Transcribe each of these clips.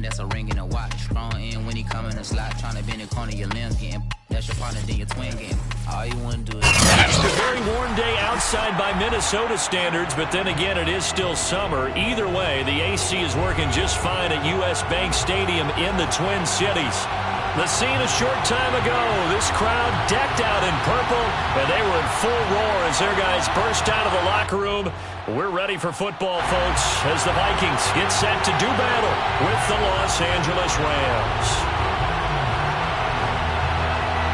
that's a ring in a watch. Strong in when he come in a slot, trying to bend the corner of your limbs, getting that's your partner, then your twin game. All you want to do is... It's a very warm day outside by Minnesota standards, but then again, it is still summer. Either way, the AC is working just fine at U.S. Bank Stadium in the Twin Cities. The scene a short time ago, this crowd decked out in purple, and they were in full roar as their guys burst out of the locker room. We're ready for football, folks, as the Vikings get set to do battle with the Los Angeles Rams.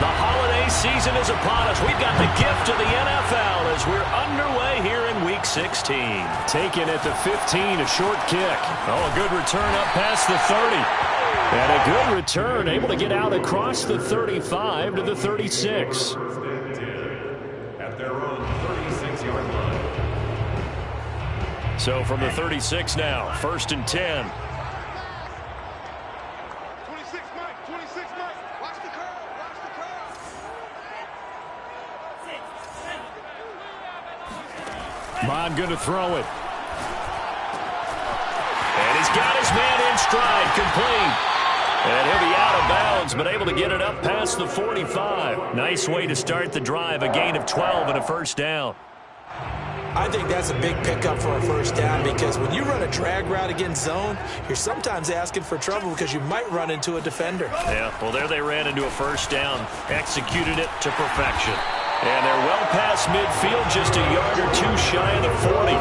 The holiday season is upon us. We've got the gift of the NFL as we're underway here in Week 16. Taken at the 15, a short kick. Oh, a good return up past the 30. And a good return, able to get out across the 35 to the 36. At their own 36-yard line. So from the 36 now, 1st and 10. 26 Mike, 26 Mike. Watch the curve, watch the curve. Bond going to throw it. And he's got his man in stride, complete. And he'll be out of bounds, but able to get it up past the 45. Nice way to start the drive, a gain of 12 and a first down. I think that's a big pickup for a first down because when you run a drag route against zone, you're sometimes asking for trouble because you might run into a defender. Yeah, well, there they ran into a first down, executed it to perfection. And they're well past midfield, just a yard or two shy of the 40.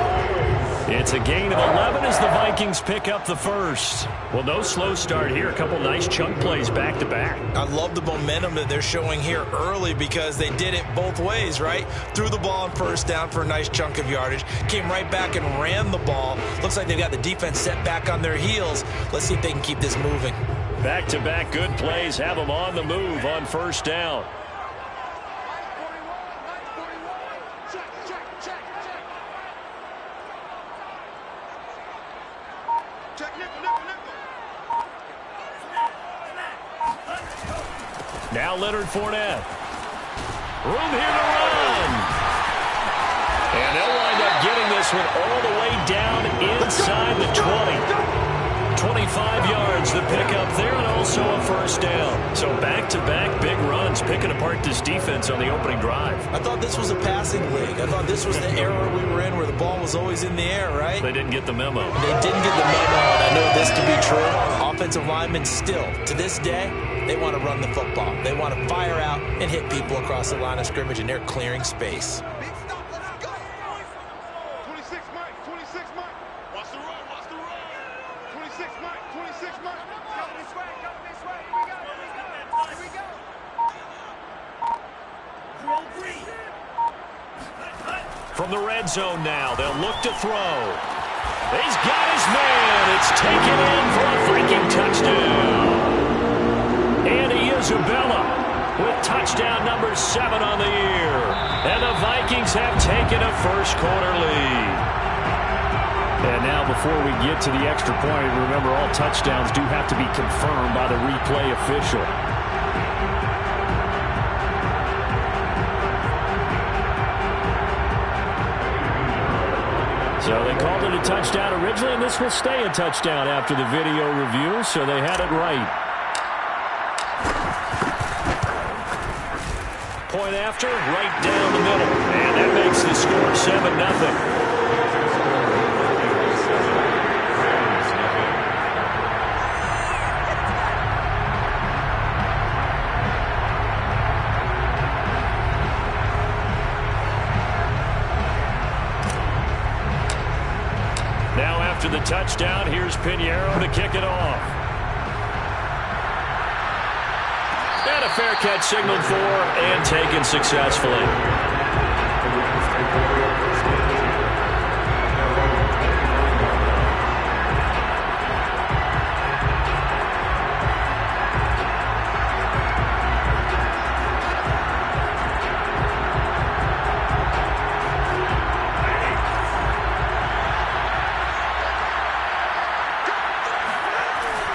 It's a gain of 11 as the Vikings pick up the first. Well, no slow start here. A couple nice chunk plays back-to-back. I love the momentum that they're showing here early because they did it both ways, right? Threw the ball on first down for a nice chunk of yardage. Came right back and ran the ball. Looks like they've got the defense set back on their heels. Let's see if they can keep this moving. Back-to-back good plays have them on the move on first down. Now Leonard Fournette. Room here to run. And they'll wind up getting this one all the way down inside the 20. 25 yards the pickup there and also a first down. So back-to-back big runs picking apart this defense on the opening drive. I thought this was a passing league. I thought this was the era we were in where the ball was always in the air, right? They didn't get the memo. They didn't get the memo, and I know this to be true. Offensive linemen still, to this day, they want to run the football. They want to fire out and hit people across the line of scrimmage, and they're clearing space. Big stop, let's go. 26 Mike, 26 Mike. Watch the run, watch the run. 26 Mike, 26 Mike. Go this way, go this way. Here we go, here we go, here we go. From the red zone now, they'll look to throw. He's got his man. It's taken in for a freaking touchdown. Andy Isabella with touchdown number 7 on the year. And the Vikings have taken a first quarter lead. And now before we get to the extra point, remember all touchdowns do have to be confirmed by the replay official. So they called it a touchdown originally, and this will stay a touchdown after the video review, so they had it right. Point after, right down the middle. And that makes the score 7-0. Now after the touchdown, here's Pinheiro to kick it off. And a fair catch signaled for and taken successfully.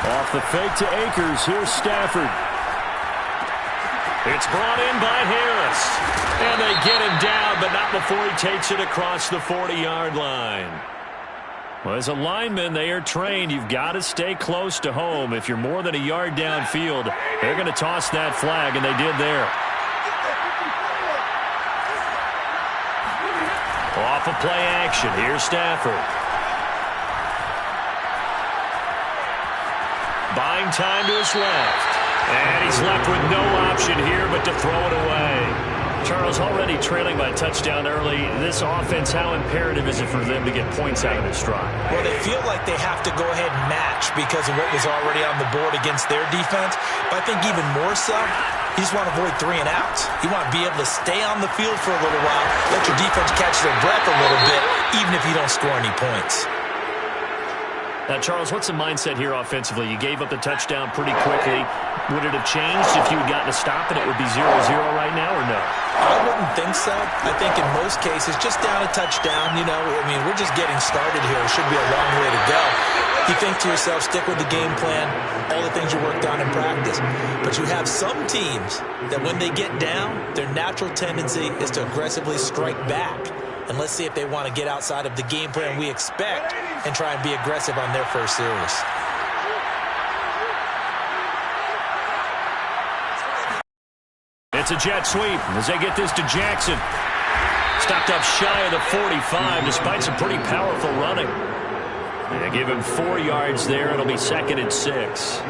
Off the fake to Akers, here's Stafford. It's brought in by Harris. And they get him down, but not before he takes it across the 40-yard line. Well, as a lineman, they are trained. You've got to stay close to home. If you're more than a yard downfield, they're going to toss that flag, and they did there. Off of play action. Here's Stafford. Buying time to his left. And he's left with no option here but to throw it away. Charles, already trailing by a touchdown early. This offense, how imperative is it for them to get points out of this drive? Well, they feel like they have to go ahead and match because of what was already on the board against their defense. But I think even more so, you just want to avoid 3 and outs. You want to be able to stay on the field for a little while, let your defense catch their breath a little bit, even if you don't score any points. Now, Charles, what's the mindset here offensively? You gave up the touchdown pretty quickly. Would it have changed if you had gotten a stop and it would be 0-0 right now, or no? I wouldn't think so. I think in most cases, just down a touchdown, we're just getting started here. It should be a long way to go. You think to yourself, stick with the game plan, all the things you worked on in practice. But you have some teams that when they get down, their natural tendency is to aggressively strike back. And let's see if they want to get outside of the game plan we expect and try and be aggressive on their first series. It's a jet sweep as they get this to Jackson. Stopped up shy of the 45 despite some pretty powerful running. They give him 4 yards there. It'll be 2nd and 6.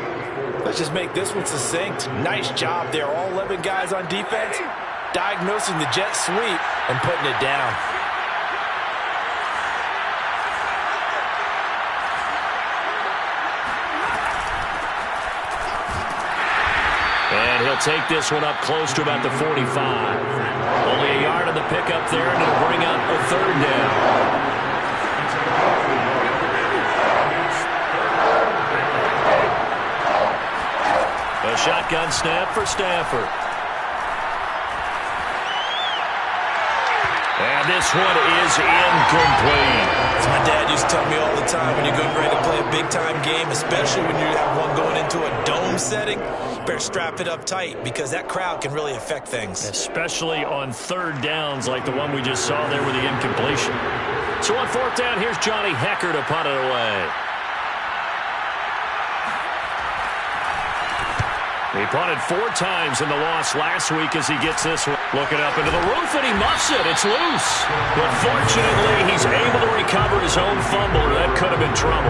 Let's just make this one succinct. Nice job there. All 11 guys on defense diagnosing the jet sweep and putting it down. And he'll take this one up close to about the 45. Only a yard on the pickup there, and it'll bring up a 3rd down. A shotgun snap for Stafford. And this one is incomplete. As my dad used to tell me all the time, when you're getting ready to play a big-time game, especially when you have one going into a dome setting, you better strap it up tight because that crowd can really affect things. Especially on 3rd downs like the one we just saw there with the incompletion. So on 4th down, here's Johnny Hekker to punt it away. He punted 4 times in the loss last week as he gets this one. Looking up into the roof, and he muffs it. It's loose. But fortunately, he's able to recover his own fumble, or that could have been trouble.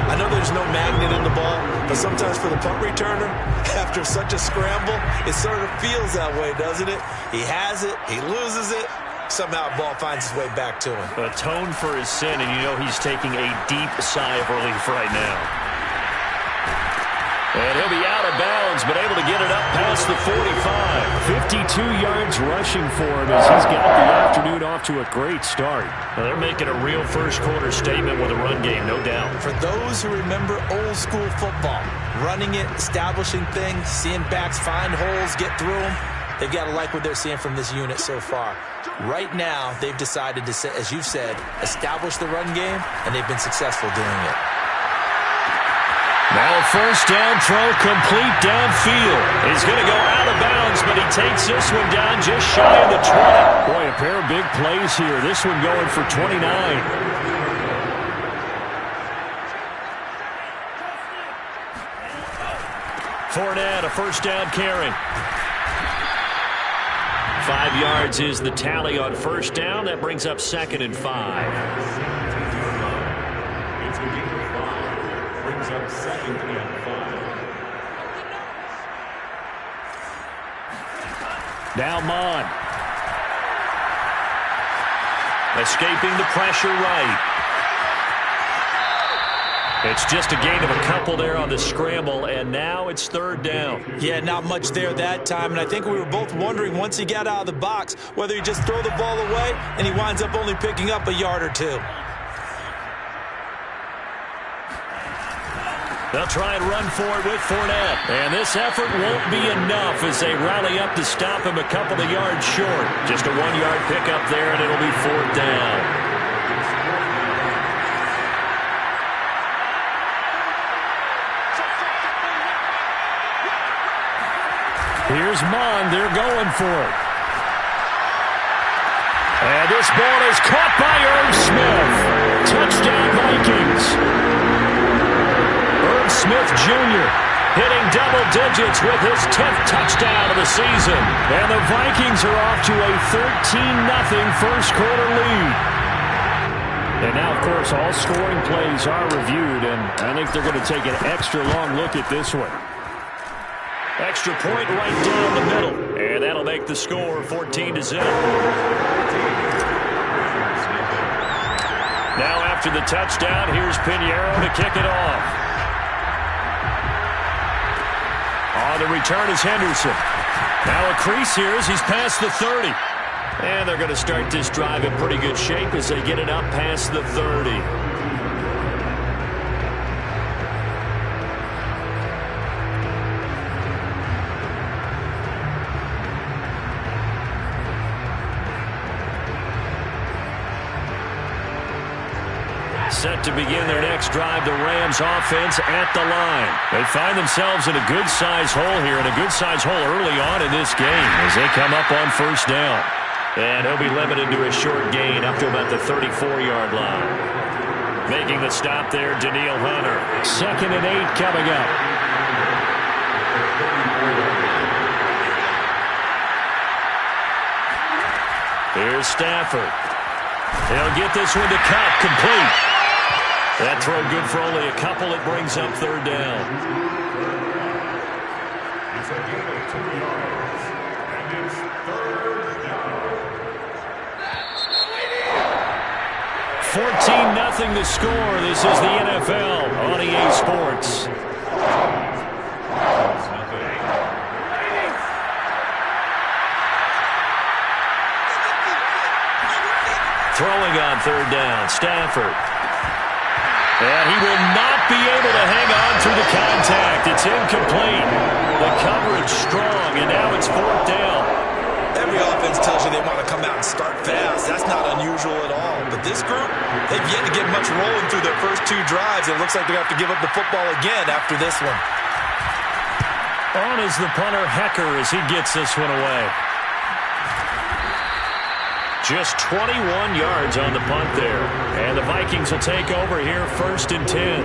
I know there's no magnet in the ball, but sometimes for the punt returner, after such a scramble, it sort of feels that way, doesn't it? He has it, he loses it, somehow the ball finds its way back to him. Atone for his sin, and you know he's taking a deep sigh of relief right now. And he'll be out of bounds, but able to get it up past the 45. 52 yards rushing for him as he's got the afternoon off to a great start. Now they're making a real first-quarter statement with a run game, no doubt. For those who remember old-school football, running it, establishing things, seeing backs find holes, get through them, they've got to like what they're seeing from this unit so far. Right now, they've decided to, as you've said, establish the run game, and they've been successful doing it. Now a 1st down throw complete downfield. He's going to go out of bounds, but he takes this one down just shy of the 20. Boy, a pair of big plays here. This one going for 29. Fournette, a 1st down carry. 5 yards is the tally on 1st down. That brings up 2nd and 5. Up 2nd and 5. Now Mon. Escaping the pressure right. It's just a gain of a couple there on the scramble, and now it's 3rd down. Yeah, not much there that time, and I think we were both wondering once he got out of the box whether he just throw the ball away and he winds up only picking up a yard or 2. They'll try and run for it with Fournette. And this effort won't be enough as they rally up to stop him a couple of yards short. Just a 1-yard pickup there, and it'll be 4th down. Here's Mon. They're going for it. And this ball is caught by Irv Smith. Touchdown by Vikings. Irv Smith Jr. hitting double digits with his 10th touchdown of the season. And the Vikings are off to a 13-0 first quarter lead. And now, of course, all scoring plays are reviewed, and I think they're going to take an extra long look at this one. Extra point right down the middle, and that'll make the score 14-0. Now after the touchdown, here's Pinheiro to kick it off. On the return is Henderson. Now a crease here as he's past the 30. And they're going to start this drive in pretty good shape as they get it up past the 30. Set to begin their next drive, the Rams offense at the line. They find themselves in a good-sized hole here, and a good-sized hole early on in this game as they come up on first down. And he'll be limited to a short gain up to about the 34-yard line. Making the stop there, Danielle Hunter. 2nd and 8 coming up. Here's Stafford. He'll get this one to Kupp, complete. That throw good for only a couple. It brings up 3rd down. It's a gain of 2 yards, and it's 3rd down. 14-0 the score. This is the NFL on EA Sports. Throwing on 3rd down, Stafford. And he will not be able to hang on through the contact. It's incomplete. The coverage strong, and now it's 4th down. Every offense tells you they want to come out and start fast. That's not unusual at all. But this group, they've yet to get much rolling through their first 2 drives. It looks like they're going to have to give up the football again after this one. On is the punter, Hecker, as he gets this one away. Just 21 yards on the punt there. And the Vikings will take over here 1st and 10.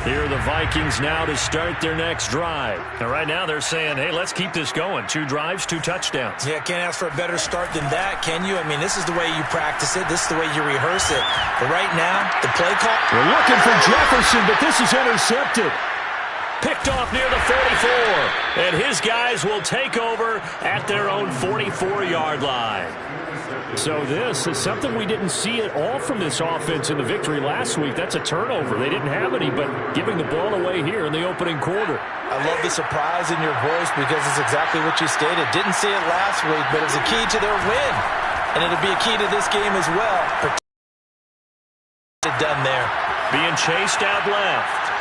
Here are the Vikings now to start their next drive. And right now they're saying, hey, let's keep this going. 2 drives, 2 touchdowns. Yeah, can't ask for a better start than that, can you? I mean, this is the way you practice it. This is the way you rehearse it. But right now, the play call. We're looking for Jefferson, but this is intercepted. Picked off near the 44. And his guys will take over at their own 44-yard line. So this is something we didn't see at all from this offense in the victory last week. That's a turnover. They didn't have any, but giving the ball away here in the opening quarter. I love the surprise in your voice because it's exactly what you stated. Didn't see it last week, but it was a key to their win. And it'll be a key to this game as well. Done there. Being chased out left.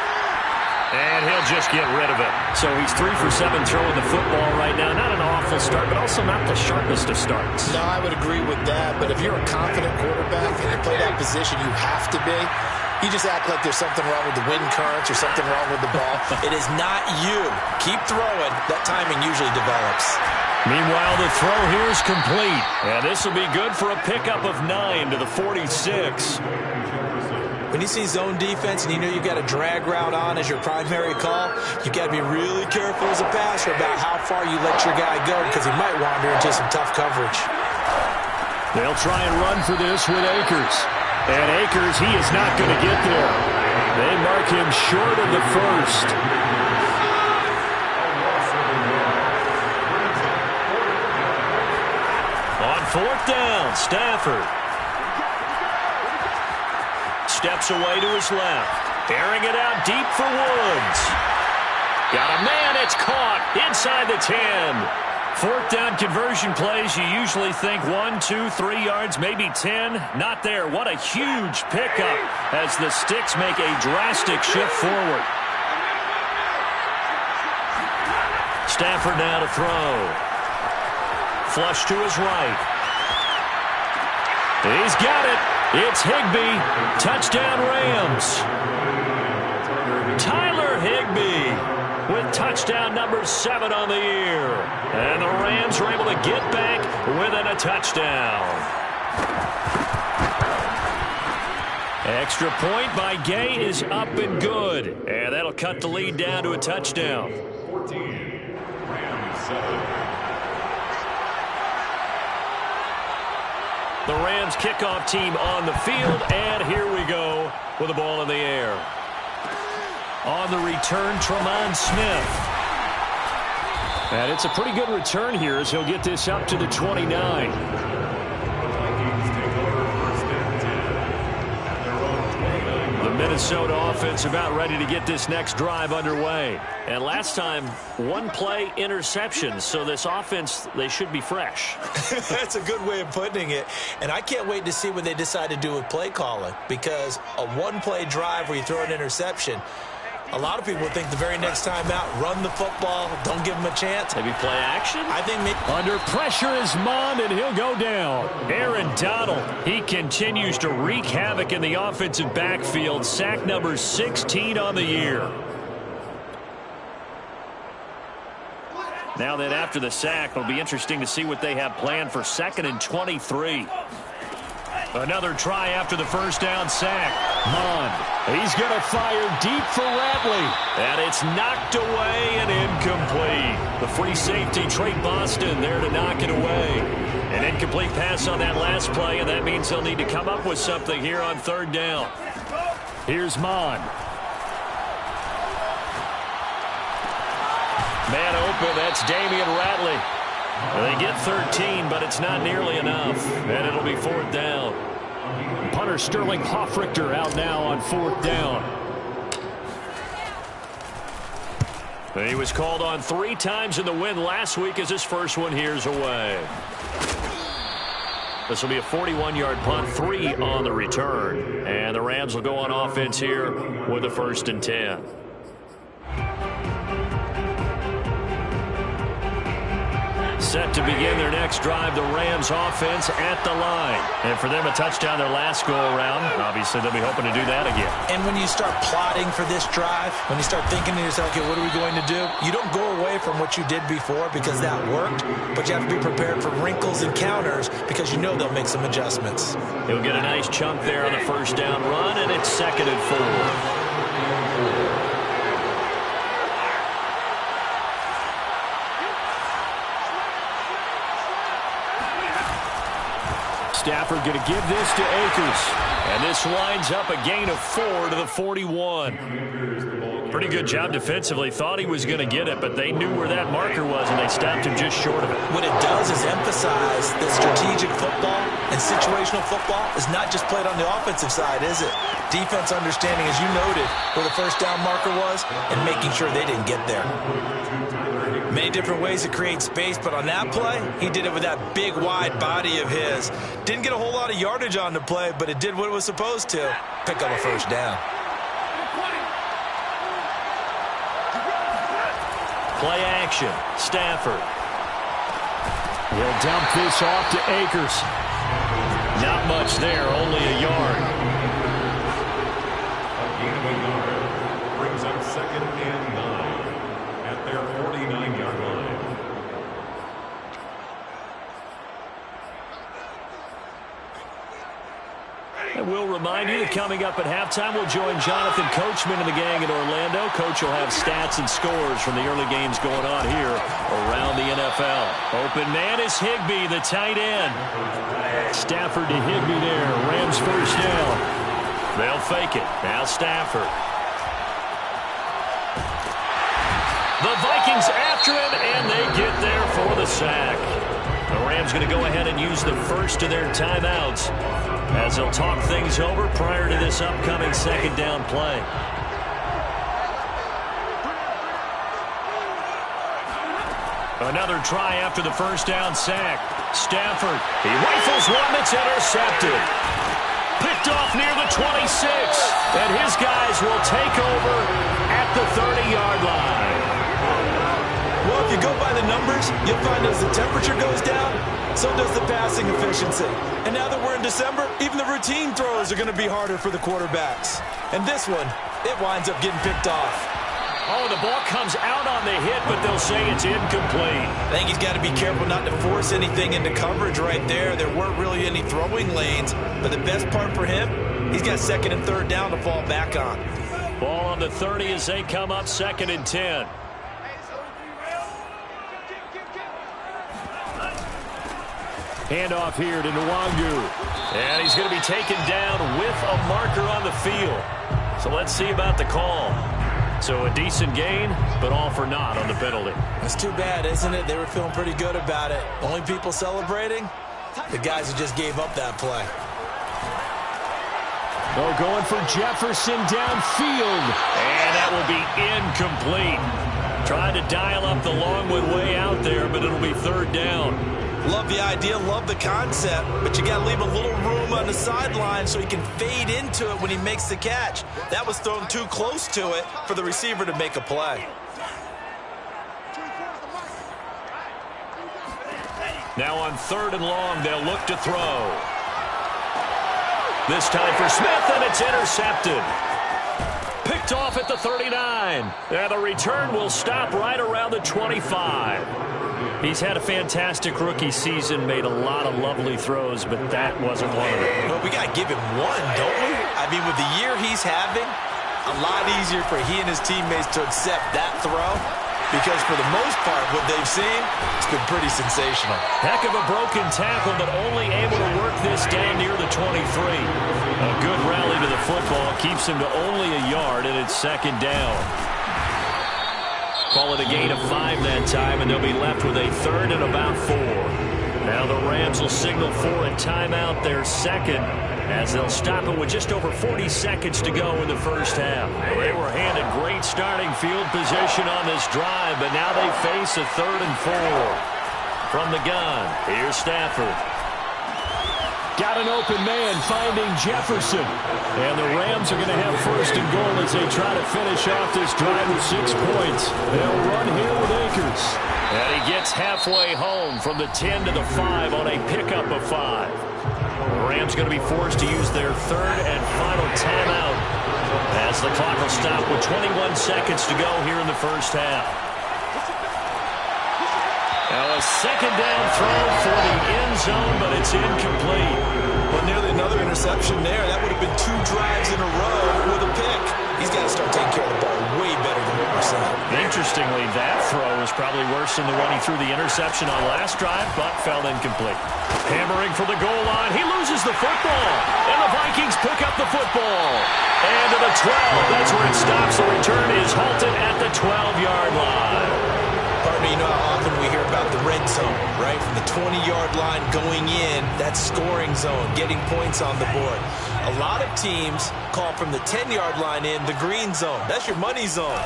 And he'll just get rid of it. So he's 3 for 7 throwing the football right now. Not an awful start, but also not the sharpest of starts. No, I would agree with that. But if you're a confident quarterback and you play that position, you have to be. You just act like there's something wrong with the wind currents or something wrong with the ball. It is not you. Keep throwing. That timing usually develops. Meanwhile, the throw here is complete. And this will be good for a pickup of 9 to the 46. When you see zone defense and you know you've got a drag route on as your primary call, you've got to be really careful as a passer about how far you let your guy go because he might wander into some tough coverage. They'll try and run for this with Akers. And Akers, he is not going to get there. They mark him short of the first. On 4th down, Stafford. Steps away to his left. Airing it out deep for Woods. Got a man, it's caught inside the 10. 4th down conversion plays, you usually think 1, 2, 3 yards, maybe 10. Not there. What a huge pickup as the Sticks make a drastic shift forward. Stafford now to throw. Flush to his right. He's got it. It's Higbee. Touchdown Rams. Tyler Higbee with touchdown number 7 on the year. And the Rams are able to get back within a touchdown. Extra point by Gay is up and good. And that'll cut the lead down to a touchdown. 14, Rams 7. The Rams kickoff team on the field, and here we go with the ball in the air. On the return, Tremont Smith. And it's a pretty good return here as he'll get this up to the 29. Minnesota offense about ready to get this next drive underway. And last time, 1 play interception. So this offense, they should be fresh. That's a good way of putting it. And I can't wait to see what they decide to do with play calling, because a 1-play drive where you throw an interception, a lot of people think the very next time out, run the football, don't give them a chance. Maybe play action? I think maybe. Under pressure is Mond, and he'll go down. Aaron Donald, he continues to wreak havoc in the offensive backfield. Sack number 16 on the year. Now then, after the sack, it'll be interesting to see what they have planned for 2nd and 23. Another try after the first down sack. Mond, he's going to fire deep for Ratley. And it's knocked away and incomplete. The free safety, Trey Boston, there to knock it away. An incomplete pass on that last play, and that means they'll need to come up with something here on 3rd down. Here's Mond. Man open, that's Damian Ratley. They get 13, but it's not nearly enough, and it'll be 4th down. Punter Sterling Hoffrichter out now on 4th down. He was called on 3 times in the win last week as his first one here's away. This will be a 41-yard punt, 3 on the return. And the Rams will go on offense here with a 1st and 10. Set to begin their next drive, the Rams offense at the line. And for them, a touchdown their last go-around. Obviously, they'll be hoping to do that again. And when you start plotting for this drive, when you start thinking to yourself, okay, what are we going to do? You don't go away from what you did before because that worked, but you have to be prepared for wrinkles and counters because you know they'll make some adjustments. He'll get a nice chunk there on the first down run, and it's 2nd and 4. Stafford going to give this to Akers. And this winds up a gain of 4 to the 41. Pretty good job defensively. Thought he was going to get it, but they knew where that marker was, and they stopped him just short of it. What it does is emphasize that strategic football and situational football is not just played on the offensive side, is it? Defense understanding, as you noted, where the first down marker was and making sure they didn't get there. Many different ways to create space, but on that play, he did it with that big, wide body of his. Didn't get a whole lot of yardage on the play, but it did what it was supposed to. Pick up a first down. Play action. Stafford. He'll dump this off to Akers. Not much there, only a yard. Brings up 2nd and 9 at their 49-yard line. And we'll remind you that coming up at halftime, we'll join Jonathan Coachman and the gang in Orlando. Coach will have stats and scores from the early games going on here around the NFL. Open man is Higbee, the tight end. Stafford to Higbee there. Rams first down. They'll fake it. Now Stafford. The Vikings after him, and they get there for the sack. The Rams going to go ahead and use the first of their timeouts as they'll talk things over prior to this upcoming 2nd down play. Another try after the first down sack. Stafford, he rifles one that's intercepted. Picked off near the 26, and his guys will take over at the 30-yard line. Well, if you go by the numbers, you'll find as the temperature goes down, so does the passing efficiency. And now that we're in December, even the routine throws are going to be harder for the quarterbacks. And this one, it winds up getting picked off. Oh, the ball comes out on the hit, but they'll say it's incomplete. I think he's got to be careful not to force anything into coverage right there. There weren't really any throwing lanes, but the best part for him, he's got second and third down to fall back on. Ball on the 30 as they come up 2nd and 10. Handoff here to Nwangu. And he's going to be taken down with a marker on the field. So let's see about the call. So a decent gain, but all for naught on the penalty. That's too bad, isn't it? They were feeling pretty good about it. Only people celebrating? The guys who just gave up that play. Oh, going for Jefferson downfield. And that will be incomplete. Trying to dial up the long one way out there, but it'll be 3rd down. Love the idea, love the concept, but you got to leave a little room on the sideline so he can fade into it when he makes the catch. That was thrown too close to it for the receiver to make a play. Now on 3rd and long, they'll look to throw. This time for Smith, and it's intercepted. Picked off at the 39. And the return will stop right around the 25. He's had a fantastic rookie season, made a lot of lovely throws, but that wasn't one of them. Well, we got to give him one, don't we? I mean, with the year he's having, a lot easier for he and his teammates to accept that throw, because for the most part, what they've seen, it's been pretty sensational. Heck of a broken tackle, but only able to work this down near the 23. A good rally to the football keeps him to only a yard, and it's 2nd down. Call it a gain of 5 that time, and they'll be left with a 3rd and about 4. Now the Rams will signal for a timeout, their 2nd, as they'll stop it with just over 40 seconds to go in the first half. They were handed great starting field position on this drive, but now they face a 3rd and 4. From the gun, here's Stafford. Got an open man finding Jefferson. And the Rams are going to have 1st and goal as they try to finish off this drive with 6 points. They'll run here with Akers. And he gets halfway home from the 10 to the 5 on a pickup of 5. The Rams going to be forced to use their 3rd and final timeout as the clock will stop with 21 seconds to go here in the first half. Now a 2nd down throw for the end zone, but it's incomplete. Well, nearly another interception there. That would have been 2 drives in a row with a pick. He's got to start taking care of the ball way better than what we're seeing. Interestingly, that throw is probably worse than the one he threw the interception on last drive, but fell incomplete. Hammering for the goal line. He loses the football. And the Vikings pick up the football. And to the 12. That's where it stops. The return is halted at the 12-yard line. Partner, you know how often we hear about the red zone, right? From the 20-yard line going in, that's scoring zone, getting points on the board. A lot of teams call from the 10-yard line in the green zone. That's your money zone.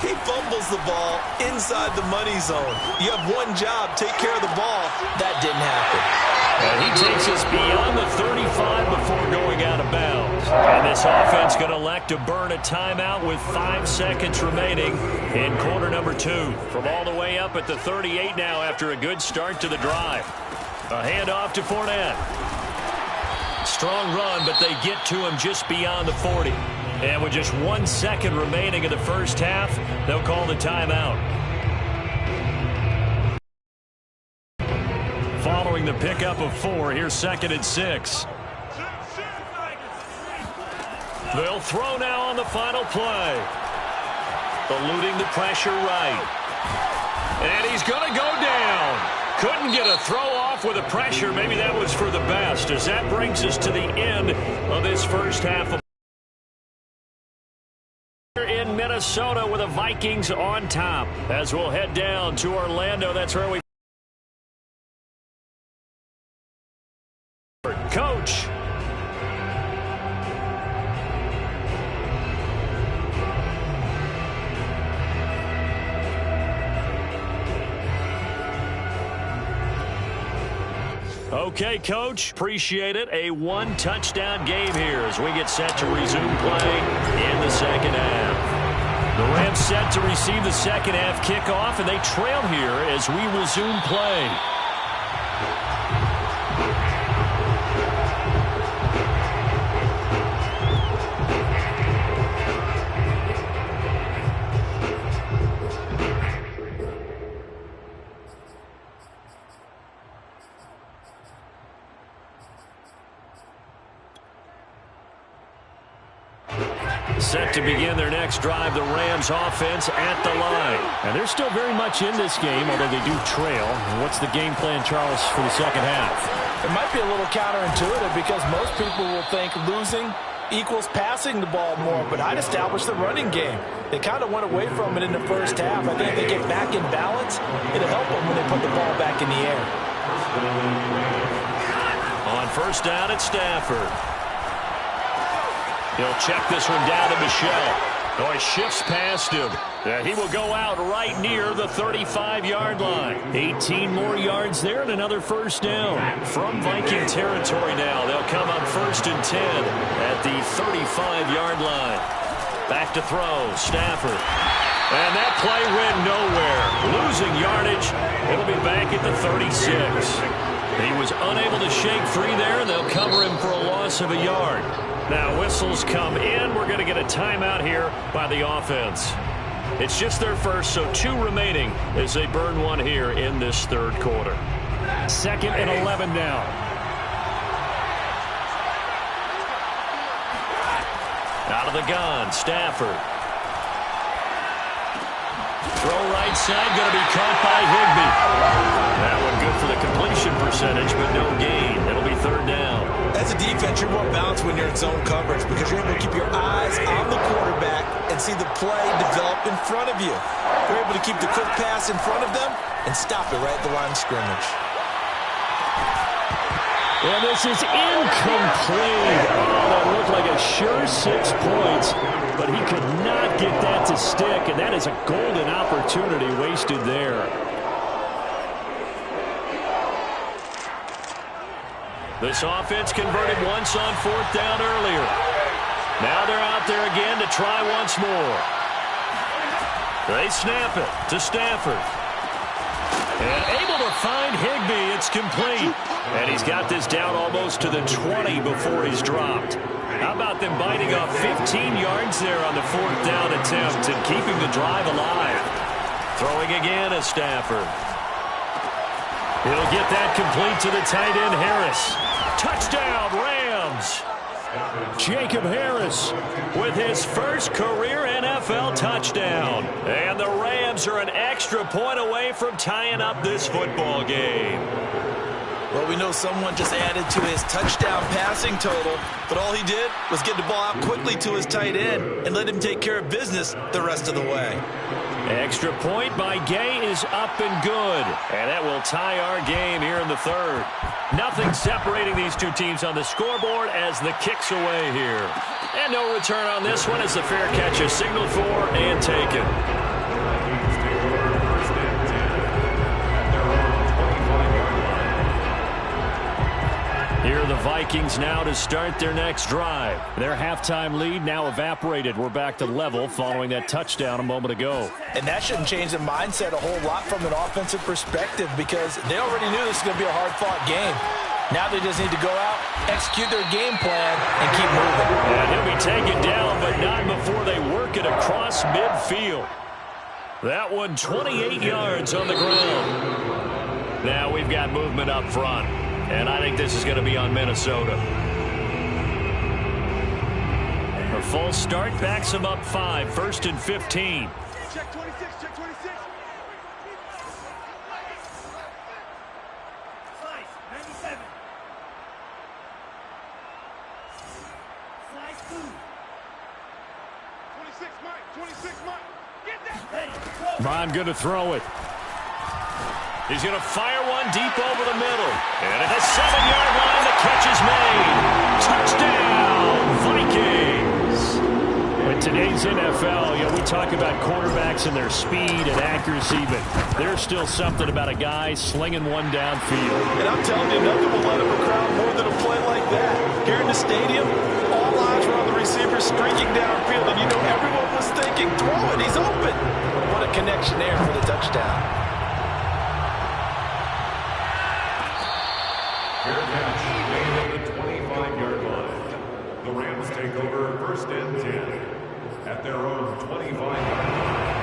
He fumbles the ball inside the money zone. You have one job, take care of the ball. That didn't happen. And he takes us beyond the 35 before going out of bounds. And this offense going to elect to burn a timeout with 5 seconds remaining in quarter number 2. From all the way up at the 38 now after a good start to the drive. A handoff to Fournette. Strong run, but they get to him just beyond the 40. And with just 1 second remaining in the first half, they'll call the timeout. Following the pickup of 4, here's 2nd and 6. They'll throw now on the final play. Eluding the pressure right. And he's going to go down. Couldn't get a throw off with the pressure. Maybe that was for the best, as that brings us to the end of this first half of in Minnesota with the Vikings on top. As we'll head down to Orlando, that's where we Coach. Okay, Coach, appreciate it. A 1-touchdown game here as we get set to resume play in the second half. The Rams set to receive the second half kickoff, and they trail here as we resume play. Set to begin their next drive, the Rams offense at the line. And they're still very much in this game, although they do trail. What's the game plan, Charles, for the second half? It might be a little counterintuitive because most people will think losing equals passing the ball more, but I'd establish the running game. They kind of went away from it in the first half. I think if they get back in balance, it'll help them when they put the ball back in the air. On first down, it's Stafford. He'll check this one down to Michel. Oh, he shifts past him. He will go out right near the 35-yard line. 18 more yards there and another first down. From Viking territory now, they'll come on 1st and 10 at the 35-yard line. Back to throw, Stafford. And that play went nowhere. Losing yardage. It'll be back at the 36. He was unable to shake free there, and they'll cover him for a loss of a yard. Now whistles come in. We're going to get a timeout here by the offense. It's just their first, so 2 remaining as they burn one here in this third quarter. 2nd and 11 now. Out of the gun, Stafford. Throw right side, going to be caught by Higbee. That one good for the completion percentage, but no gain. It'll be 3rd down. As a defense, you're more balanced when you're in zone coverage because you're able to keep your eyes on the quarterback and see the play develop in front of you. You're able to keep the quick pass in front of them and stop it right at the line of scrimmage. And this is incomplete. Oh, that looked like a sure 6 points, but he could not get that to stick, and that is a golden opportunity wasted there. This offense converted once on 4th down earlier. Now they're out there again to try once more. They snap it to Stafford. And able to find Higbee. It's complete. And he's got this down almost to the 20 before he's dropped. How about them biting off 15 yards there on the 4th down attempt and keeping the drive alive? Throwing again is Stafford. He'll get that complete to the tight end, Harris. Touchdown, Rams. Jacob Harris with his first career NFL touchdown. And the Rams are an extra point away from tying up this football game. Well, we know someone just added to his touchdown passing total, but all he did was get the ball out quickly to his tight end and let him take care of business the rest of the way. Extra point by Gay is up and good. And that will tie our game here in the 3rd. Nothing separating these 2 teams on the scoreboard as the kick's away here. And no return on this one as the fair catch is signaled for and taken. Here are the Vikings now to start their next drive. Their halftime lead now evaporated. We're back to level following that touchdown a moment ago. And that shouldn't change the mindset a whole lot from an offensive perspective because they already knew this was going to be a hard-fought game. Now they just need to go out, execute their game plan, and keep moving. And he'll be taken down, but not before they work it across midfield. That one 28 yards on the ground. Now we've got movement up front. And I think this is going to be on Minnesota. A false start backs them up 5, 1st and 15. Check 26, check 26. Slice, 97. Slice 2. 26, Mike, 26, Mike. Get that. Vaughn going to throw it. He's going to fire one deep over the middle. And at the 7-yard line, the catch is made. Touchdown, Vikings. In today's NFL, we talk about quarterbacks and their speed and accuracy, but there's still something about a guy slinging one downfield. And I'm telling you, nothing will let him crowd more than a play like that. Here in the stadium, all eyes were on the receiver streaking downfield, and everyone was thinking, throw it, he's open. What a connection there for the touchdown. Fair catch made at the 25-yard line. The Rams take over 1st and 10 at their own 25-yard line.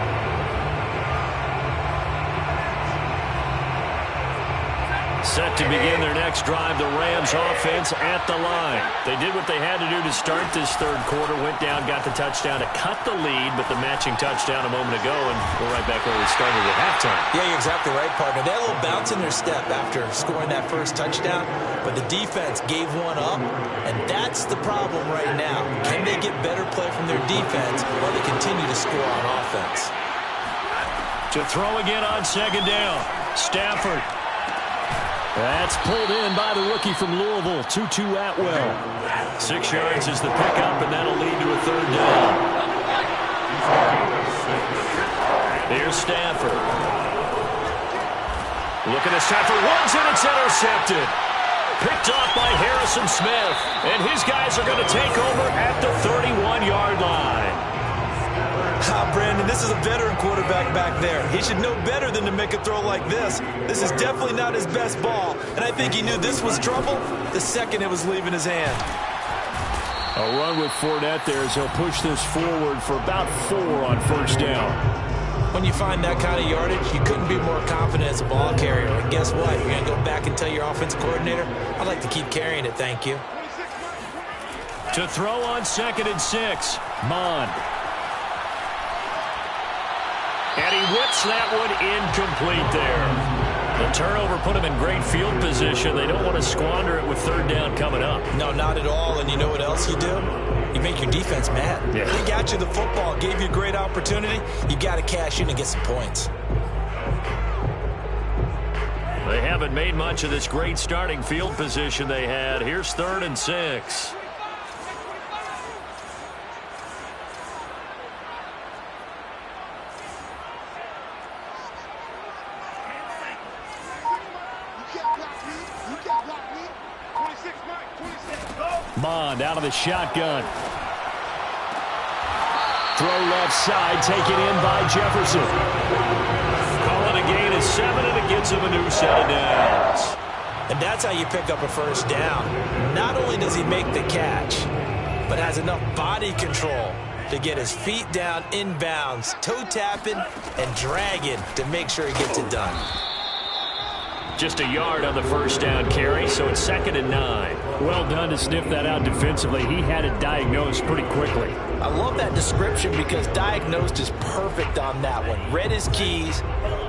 Set to begin their next drive, the Rams offense at the line. They did what they had to do to start this third quarter, went down, got the touchdown to cut the lead, but the matching touchdown a moment ago, and we're right back where we started at halftime. Yeah, you're exactly right, partner. They had a little bounce in their step after scoring that first touchdown, but the defense gave one up, and that's the problem right now. Can they get better play from their defense while they continue to score on offense? To throw again on second down, Stafford. That's pulled in by the rookie from Louisville, Tutu Atwell. 6 yards is the pickup, and that'll lead to a third down. Here's Stafford. Looking at Stafford, runs it, it's intercepted. Picked off by Harrison Smith, and his guys are going to take over at the 31-yard line. Brandon, this is a veteran quarterback back there. He should know better than to make a throw like this. This is definitely not his best ball, and I think he knew this was trouble the second it was leaving his hand. A run with Fournette there as he'll push this forward for about 4 on first down. When you find that kind of yardage, you couldn't be more confident as a ball carrier. And guess what? You're going to go back and tell your offensive coordinator, I'd like to keep carrying it, thank you. To throw on 2nd and 6, Mond. And he whips that one incomplete there. The turnover put him in great field position. They don't want to squander it with third down coming up. No, not at all. And you know what else you do? You make your defense mad. Yeah. They got you the football, gave you a great opportunity. You got to cash in and get some points. They haven't made much of this great starting field position they had. Here's 3rd and 6. Mond out of the shotgun. Throw left side, taken in by Jefferson. Calling a gain of 7, and it gets him a new set of downs. And that's how you pick up a first down. Not only does he make the catch, but has enough body control to get his feet down inbounds, toe tapping and dragging to make sure he gets it done. Just a yard on the first down carry, so it's 2nd and 9. Well done to sniff that out defensively. He had it diagnosed pretty quickly. I love that description because diagnosed is perfect on that one. Read his keys,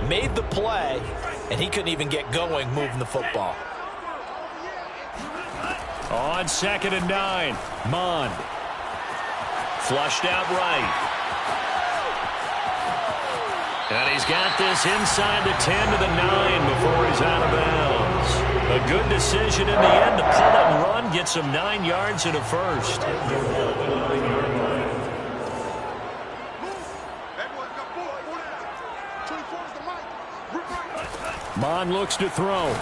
made the play, and he couldn't even get going moving the football. On 2nd and 9, Mond. Flushed out right. And he's got this inside the 10 to the 9 before he's out of bounds. A good decision in the end to pull it and run, get some 9 yards and a first. Mond looks to throw.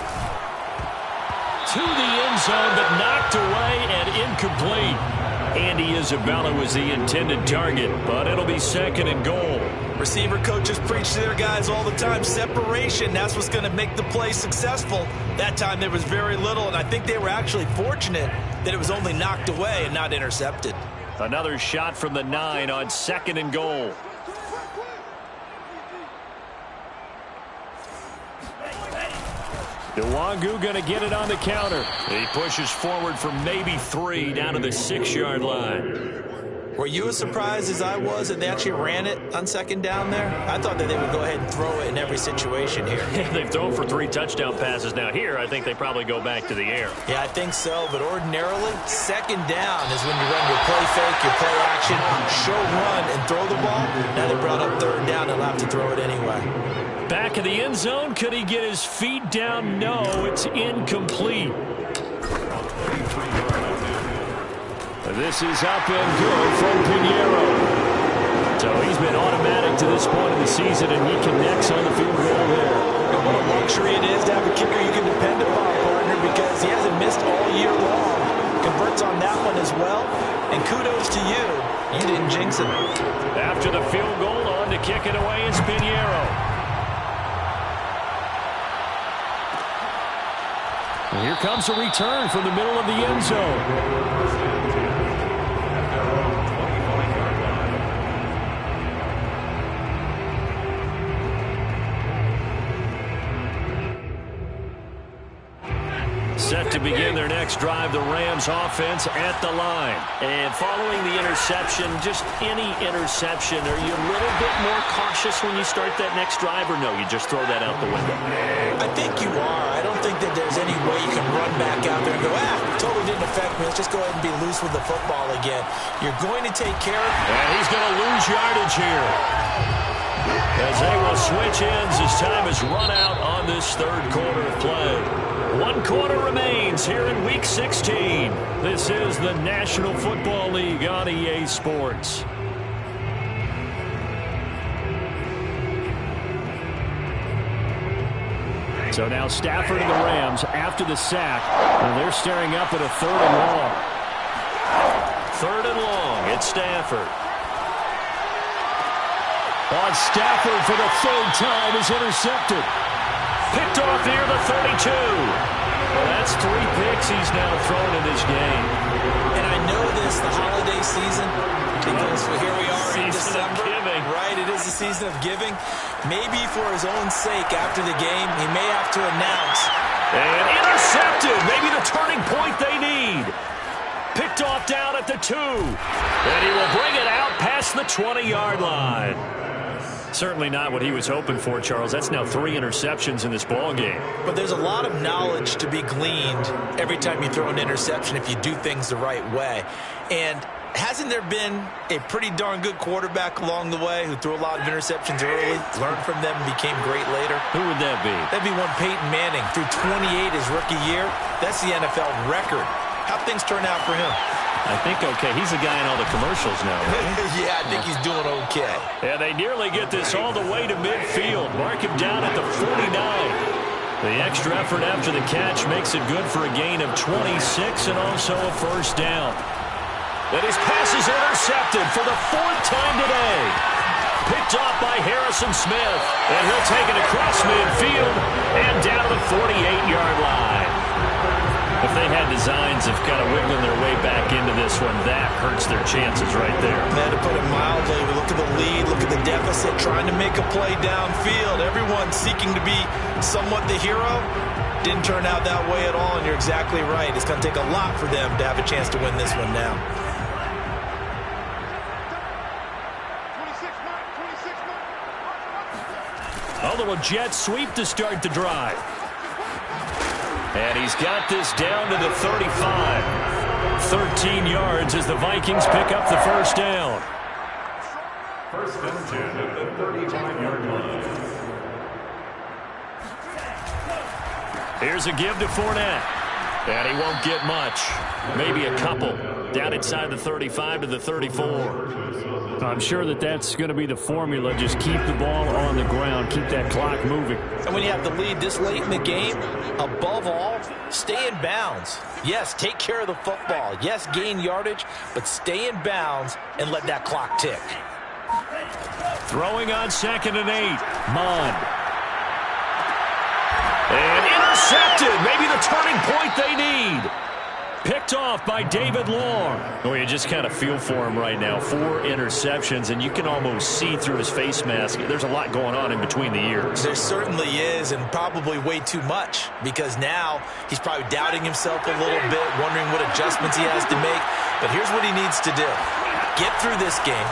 To the end zone, but knocked away and incomplete. Andy Isabella was the intended target, but it'll be 2nd and goal. Receiver coaches preach to their guys all the time. Separation, that's what's going to make the play successful. That time there was very little, and I think they were actually fortunate that it was only knocked away and not intercepted. Another shot from the 9 on 2nd and goal. Nwangu going to get it on the counter. He pushes forward for maybe 3 down to the 6-yard line. Were you as surprised as I was that they actually ran it on 2nd down there? I thought that they would go ahead and throw it in every situation here. They've thrown for 3 touchdown passes. Now here, I think they probably go back to the air. Yeah, I think so, but ordinarily, 2nd down is when you run your play fake, your play action, show run, and throw the ball. Now they brought up 3rd down, they'll have to throw it anyway. Back of the end zone, could he get his feet down? No, it's incomplete. This is up and good from Pinheiro. So he's been automatic to this point of the season, and he connects on the field goal there. And what a luxury it is to have a kicker you can depend upon, partner, because he hasn't missed all year long. Converts on that one as well, and kudos to you. You didn't jinx it. After the field goal, on to kick it away is Pinheiro. And here comes a return from the middle of the end zone. next drive, the Rams offense at the line. And following the interception, just any interception, are you a little bit more cautious when you start that next drive, or no, you just throw that out the window? I think you are. I don't think that there's any way you can run back out there and go, totally didn't affect me. Let's just go ahead and be loose with the football again. You're going to take care of it. And he's going to lose yardage here, as they will switch ends as time is run out on this third quarter of play. 1 quarter remains here in Week 16. This is the National Football League on EA Sports. So now Stafford and the Rams after the sack, and they're staring up at a 3rd and long. 3rd and long, it's Stafford. On Stafford for the 3rd time is intercepted. Picked off near the 32. Well, that's 3 picks he's now thrown in this game. And I know this, the holiday season, because here we are in December. Right, it is the season of giving. Maybe for his own sake after the game, he may have to announce. And intercepted. Maybe the turning point they need. Picked off down at the 2. And he will bring it out past the 20-yard line. Certainly not what he was hoping for, Charles. That's now 3 interceptions in this ball game. But there's a lot of knowledge to be gleaned every time you throw an interception if you do things the right way. And hasn't there been a pretty darn good quarterback along the way who threw a lot of interceptions early, learned from them, and became great later? Who would that be? That'd be one Peyton Manning. Threw 28 his rookie year. That's the NFL record. How'd things turn out for him? I think okay. He's the guy in all the commercials now. Right? Yeah, I think he's doing okay. And they nearly get this all the way to midfield. Mark him down at the 49. The extra effort after the catch makes it good for a gain of 26 and also a 1st down. And his pass is intercepted for the 4th time today. Picked off by Harrison Smith. And he'll take it across midfield and down to the 48-yard line. If they had designs of kind of wiggling their way back into this one, that hurts their chances right there. Man, to put it mildly, look at the lead, look at the deficit, trying to make a play downfield. Everyone seeking to be somewhat the hero. Didn't turn out that way at all, and you're exactly right. It's going to take a lot for them to have a chance to win this one now. 26-9. A little jet sweep to start the drive. And he's got this down to the 35. 13 yards as the Vikings pick up the 1st down. 1st and 10 at the 35-yard line. Here's a give to Fournette. And he won't get much. Maybe a couple. Down inside the 35 to the 34. I'm sure that that's going to be the formula. Just keep the ball on the ground. Keep that clock moving. And when you have the lead this late in the game, above all, stay in bounds. Yes, take care of the football. Yes, gain yardage, but stay in bounds and let that clock tick. Throwing on 2nd and 8. Mond. And intercepted. Maybe the turning point they need. Picked off by David Long. Well, you just kind of feel for him right now. 4 interceptions, and you can almost see through his face mask. There's a lot going on in between the ears. There certainly is, and probably way too much, because now he's probably doubting himself a little bit, wondering what adjustments he has to make. But here's what he needs to do. Get through this game,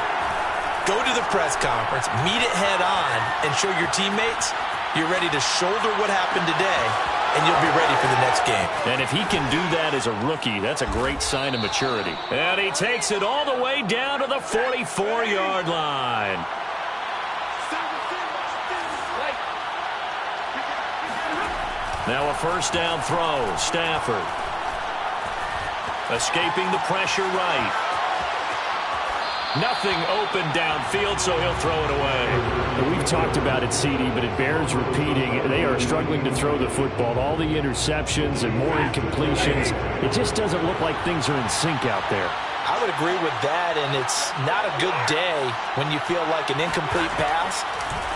go to the press conference, meet it head on, and show your teammates you're ready to shoulder what happened today, and you'll be ready for the next game. And if he can do that as a rookie, that's a great sign of maturity. And he takes it all the way down to the 44-yard line. Now a 1st down throw. Stafford. Escaping the pressure right. Nothing open downfield, so he'll throw it away. We've talked about it, CD, but it bears repeating. They are struggling to throw the football. All the interceptions and more incompletions. It just doesn't look like things are in sync out there. I would agree with that, and it's not a good day when you feel like an incomplete pass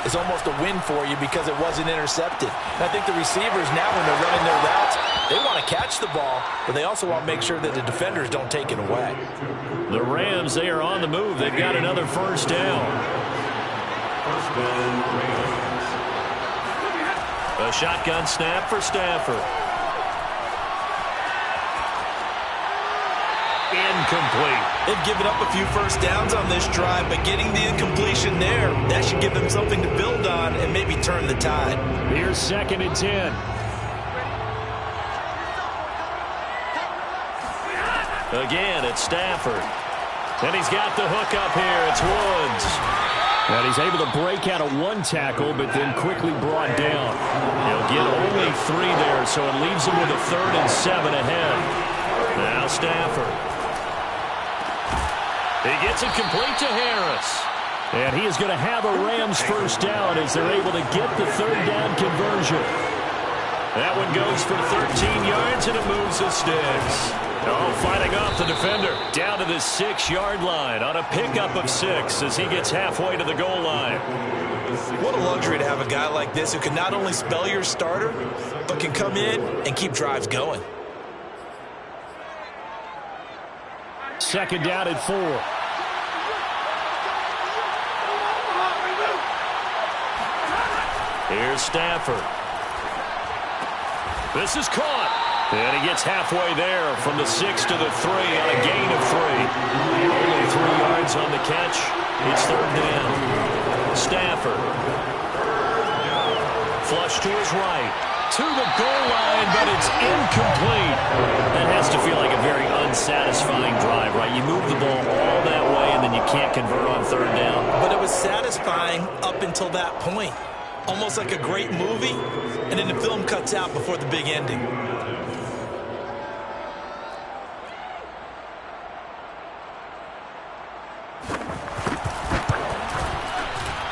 is almost a win for you because it wasn't intercepted. And I think the receivers now, when they're running their routes, they want to catch the ball, but they also want to make sure that the defenders don't take it away. The Rams, they are on the move. They've got another 1st down. A shotgun snap for Stafford. incomplete. They've given up a few first downs on this drive, but getting the incompletion there, that should give them something to build on and maybe turn the tide. Here's 2nd and 10. Again, it's Stafford. And he's got the hook up here. It's Woods. And he's able to break out of one tackle, but then quickly brought down. He'll get only 3 there, so it leaves him with a 3rd and 7 ahead. Now Stafford. He gets it complete to Harris. And he is going to have a Rams first down as they're able to get the 3rd down conversion. That one goes for 13 yards, and it moves the sticks. Oh, fighting off the defender down to the 6-yard line on a pickup of 6 as he gets halfway to the goal line. What a luxury to have a guy like this who can not only spell your starter, but can come in and keep drives going. 2nd down at 4. Here's Stafford. This is caught. And he gets halfway there from the 6 to the 3 on a gain of 3. Only 3 yards on the catch. It's 3rd down. Stafford. Flush to his right. To the goal line, but it's incomplete. That has to feel like a very unsatisfying drive, right? You move the ball all that way, and then you can't convert on 3rd down. But it was satisfying up until that point. Almost like a great movie, and then the film cuts out before the big ending.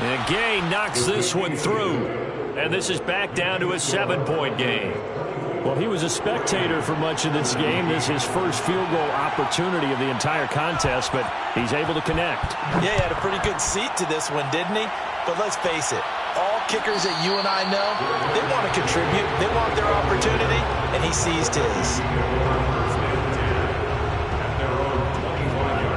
And Gay knocks this one through. And this is back down to a 7-point game. Well, he was a spectator for much of this game. This is his first field goal opportunity of the entire contest, but he's able to connect. Yeah, he had a pretty good seat to this one, didn't he? But let's face it, all kickers that you and I know, they want to contribute. They want their opportunity, and he seized his.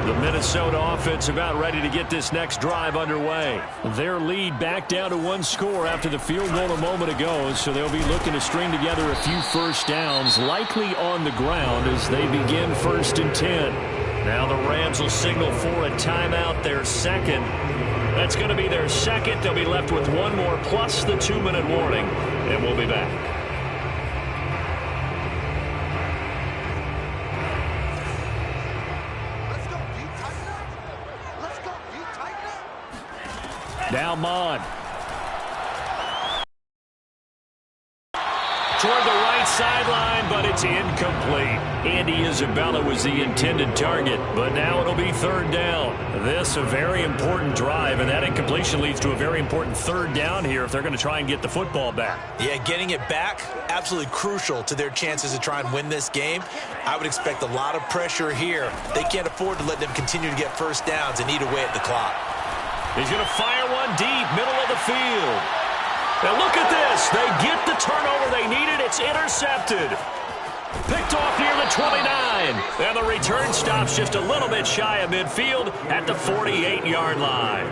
The Minnesota offense about ready to get this next drive underway. Their lead back down to 1 score after the field goal a moment ago, so they'll be looking to string together a few first downs, likely on the ground as they begin 1st and 10. Now the Rams will signal for a timeout, their 2nd. That's going to be their 2nd. They'll be left with 1 more plus the 2-minute warning, and we'll be back. Now Mon. Toward the right sideline, but it's incomplete. Andy Isabella was the intended target, but now it'll be 3rd down. This a very important drive, and that incompletion leads to a very important 3rd down here if they're going to try and get the football back. Yeah, getting it back, absolutely crucial to their chances to try and win this game. I would expect a lot of pressure here. They can't afford to let them continue to get first downs and eat away at the clock. He's going to fire one deep, middle of the field. Now look at this. They get the turnover they needed. It's intercepted. Picked off near the 29. And the return stops just a little bit shy of midfield at the 48-yard line.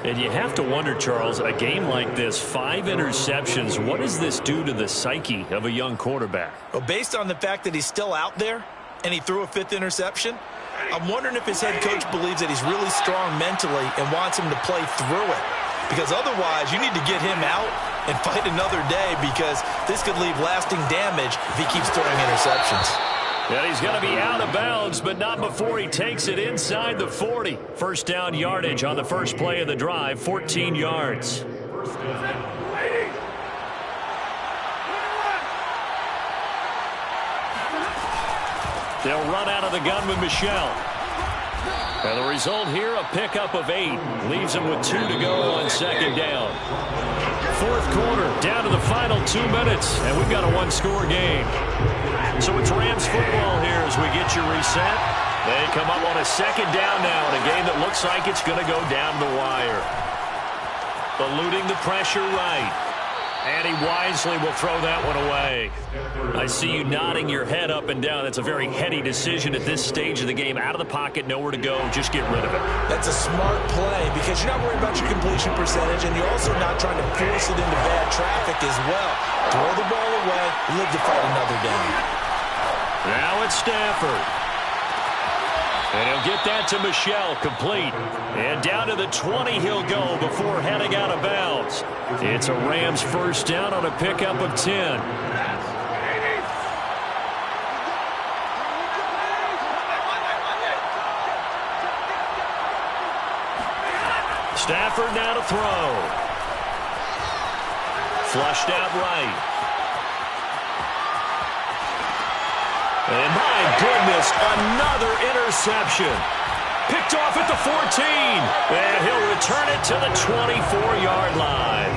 And you have to wonder, Charles, a game like this, 5 interceptions, what does this do to the psyche of a young quarterback? Well, based on the fact that he's still out there and he threw a 5th interception, I'm wondering if his head coach believes that he's really strong mentally and wants him to play through it. Because otherwise, you need to get him out and fight another day, because this could leave lasting damage if he keeps throwing interceptions. And he's going to be out of bounds, but not before he takes it inside the 40. First down yardage on the first play of the drive, 14 yards. They'll run out of the gun with Michel. And the result here, a pickup of 8. Leaves them with 2 to go on 2nd down. 4th quarter, down to the final 2 minutes, and we've got a 1-score game. So it's Rams football here as we get you reset. They come up on a 2nd down now in a game that looks like it's going to go down the wire. Eluding the pressure right. And he wisely will throw that one away. I see you nodding your head up and down. That's a very heady decision at this stage of the game. Out of the pocket, nowhere to go. Just get rid of it. That's a smart play because you're not worried about your completion percentage, and you're also not trying to force it into bad traffic as well. Throw the ball away, live to fight another down. Now it's Stafford. And he'll get that to Michel, complete. And down to the 20 he'll go before heading out of bounds. It's a Rams first down on a pickup of 10. Stafford now to throw. Flushed out right. And my goodness, another interception. Picked off at the 14. And he'll return it to the 24-yard line.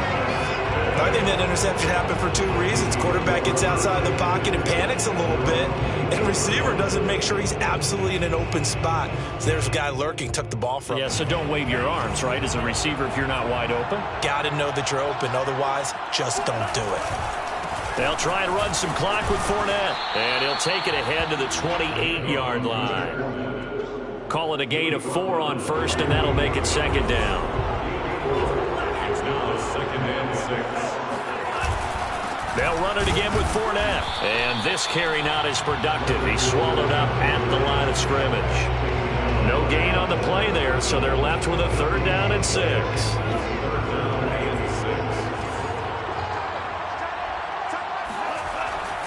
I think that interception happened for two reasons. Quarterback gets outside the pocket and panics a little bit. And receiver doesn't make sure he's absolutely in an open spot. So there's a guy lurking, took the ball from him. Yeah, so don't wave your arms, right, as a receiver if you're not wide open. Got to know that you're open. Otherwise, just don't do it. They'll try and run some clock with Fournette. And he'll take it ahead to the 28-yard line. Call it a gain of 4 on first, and that'll make it second down. It's now 2nd and 6. They'll run it again with Fournette. And this carry not as productive. He's swallowed up at the line of scrimmage. No gain on the play there, so they're left with a 3rd down and 6.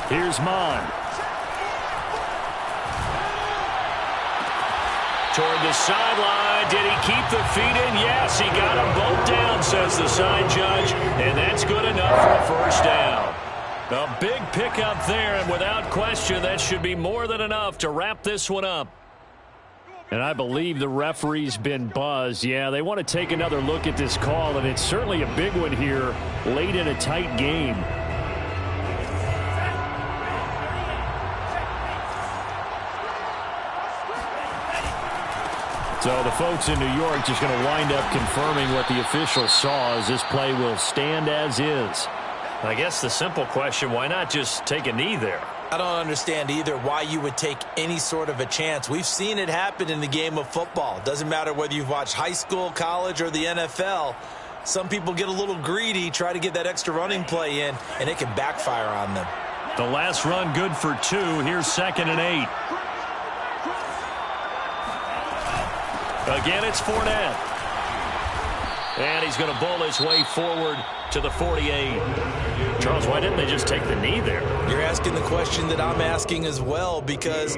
Here's Mon. Toward the sideline. Did he keep the feet in? Yes, he got them both down, says the side judge. And that's good enough for a first down. A big pickup there, and without question, that should be more than enough to wrap this one up. And I believe the referee's been buzzed. Yeah, they want to take another look at this call, and it's certainly a big one here late in a tight game. So the folks in New York just going to wind up confirming what the official saw, as this play will stand as is. I guess the simple question, why not just take a knee there? I don't understand either why you would take any sort of a chance. We've seen it happen in the game of football. Doesn't matter whether you've watched high school, college, or the NFL. Some people get a little greedy, try to get that extra running play in, and it can backfire on them. The last run good for 2. Here's 2nd and 8. Again, it's Fournette. And he's going to bowl his way forward to the 48. Charles, why didn't they just take the knee there? You're asking the question that I'm asking as well, because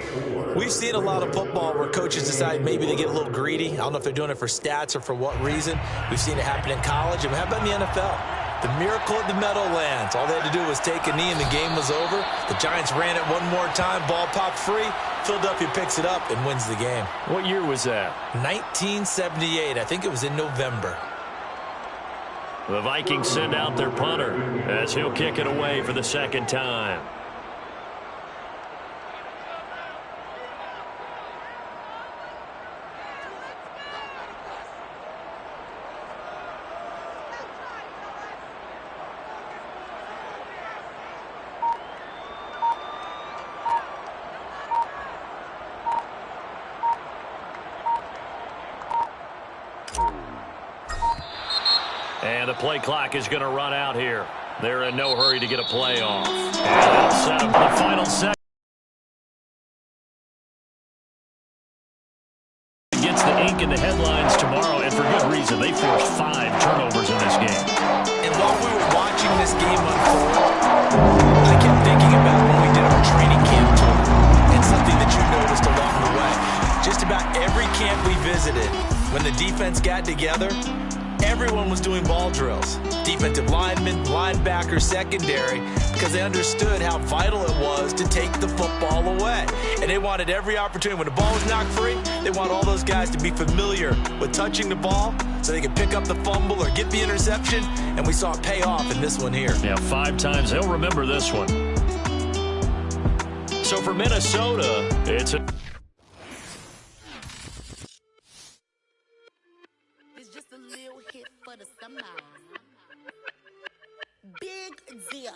we've seen a lot of football where coaches decide maybe they get a little greedy. I don't know if they're doing it for stats or for what reason. We've seen it happen in college. And how about in the NFL? The miracle at the Meadowlands. All they had to do was take a knee and the game was over. The Giants ran it one more time. Ball popped free. Philadelphia picks it up and wins the game. What year was that? 1978. I think it was in November. The Vikings send out their punter as he'll kick it away for the 2nd time. And the play clock is going to run out here. They're in no hurry to get a play off. And they'll set up the final second. Gets the ink in the headlines tomorrow, and for good reason. They forced 5 turnovers in this game. And while we were watching this game unfold, I kept thinking about when we did our training camp tour and something that you noticed along the way. Just about every camp we visited, when the defense got together, everyone was doing ball drills. Defensive linemen, linebackers, secondary, because they understood how vital it was to take the football away. And they wanted every opportunity. When the ball was knocked free, they want all those guys to be familiar with touching the ball so they could pick up the fumble or get the interception. And we saw it pay off in this one here. Yeah, 5 times. They'll remember this one. So for Minnesota, it's a... Just a little hit for the summer. Big deal.